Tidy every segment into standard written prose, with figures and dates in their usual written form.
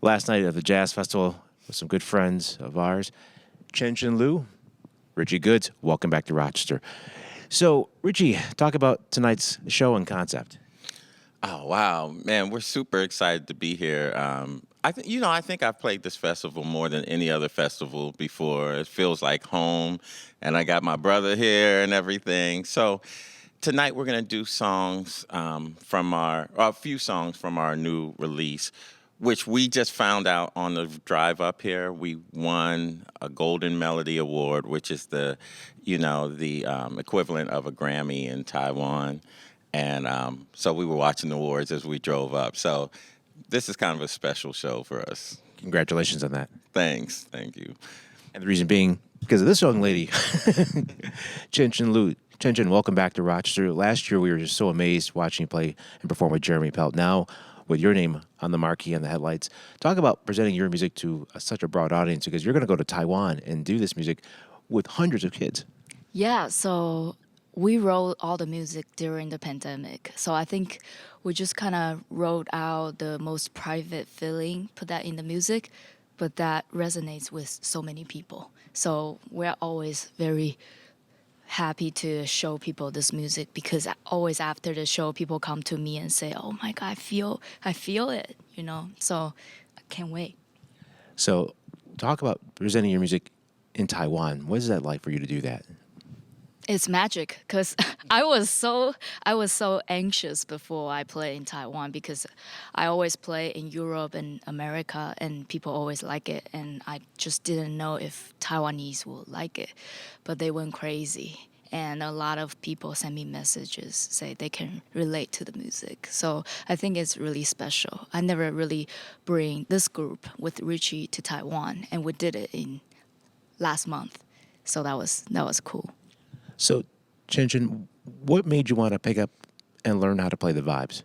last night at the Jazz Festival with some good friends of ours. Chien Lu, Richie Goods, welcome back to Rochester. So, Richie, talk about tonight's show and concept. Oh wow, man, we're super excited to be here. I think I've played this festival more than any other festival before. It feels like home, and I got my brother here and everything. So tonight we're gonna do songs a few songs from our new release, which we just found out on the drive up here. We won a Golden Melody Award, which is the equivalent of a Grammy in Taiwan. And so we were watching the awards as we drove up. So this is kind of a special show for us. Congratulations on that. Thanks. Thank you. And the reason being, because of this young lady, Chien Lu. Chien, welcome back to Rochester. Last year, we were just so amazed watching you play and perform with Jeremy Pelt. Now, with your name on the marquee and the headlights, talk about presenting your music to such a broad audience, because you're going to go to Taiwan and do this music with hundreds of kids. Yeah, so we wrote all the music during the pandemic. So I think we just kind of wrote out the most private feeling, put that in the music, but that resonates with so many people. So we're always very happy to show people this music, because always after the show, people come to me and say, "Oh my God, I feel it," So I can't wait. So talk about presenting your music in Taiwan. What is that like for you to do that? It's magic, because I was so anxious before I play in Taiwan, because I always play in Europe and America and people always like it, and I just didn't know if Taiwanese would like it, but they went crazy. And a lot of people send me messages, say they can relate to the music. So I think it's really special. I never really bring this group with Richie to Taiwan, and we did it in last month. So that was cool. So, Chien, what made you want to pick up and learn how to play the vibes?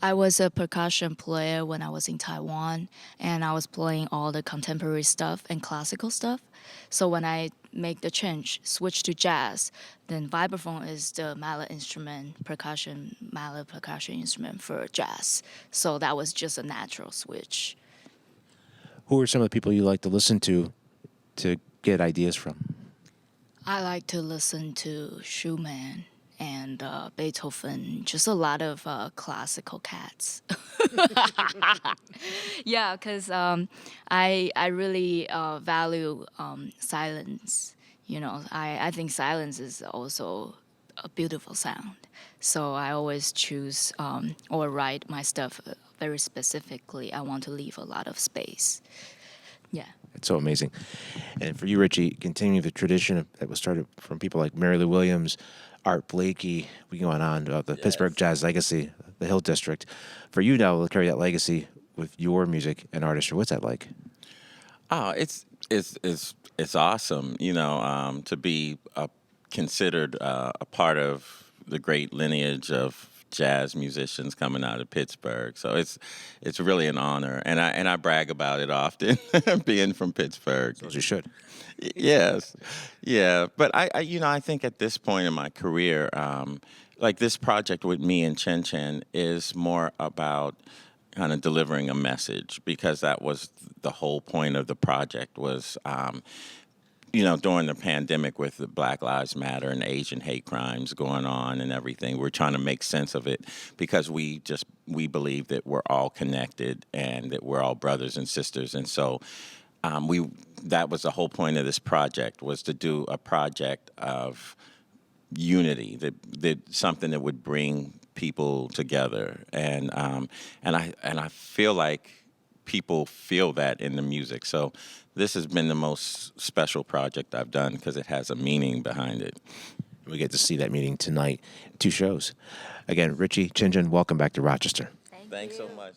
I was a percussion player when I was in Taiwan, and I was playing all the contemporary stuff and classical stuff. So when I make the change, switch to jazz, then vibraphone is the mallet percussion instrument for jazz. So that was just a natural switch. Who are some of the people you like to listen to get ideas from? I like to listen to Schumann and Beethoven, just a lot of classical cats. Yeah, because I really value silence. I think silence is also a beautiful sound. So I always choose or write my stuff very specifically. I want to leave a lot of space. Yeah. It's so amazing. And for you, Richie, continuing the tradition that was started from people like Mary Lou Williams, Art Blakey, we go on the Yes. Pittsburgh Jazz legacy, the Hill District. For you now to carry that legacy with your music and artistry, what's that like? Oh, it's awesome, to be considered a part of the great lineage of jazz musicians coming out of Pittsburgh. So it's really an honor, and I brag about it often, being from Pittsburgh. As you should. Yes, yeah. But I think at this point in my career, like this project with me and Chien is more about kind of delivering a message, because that was the whole point of the project was. During the pandemic with the Black Lives Matter and Asian hate crimes going on and everything, we're trying to make sense of it, because we believe that we're all connected and that we're all brothers and sisters. And so that was the whole point of this project, was to do a project of unity, that something that would bring people together. And I feel like people feel that in the music. So this has been the most special project I've done, because it has a meaning behind it. We get to see that meeting tonight. 2 shows. Again, Richie, Chien, welcome back to Rochester. Thanks so much.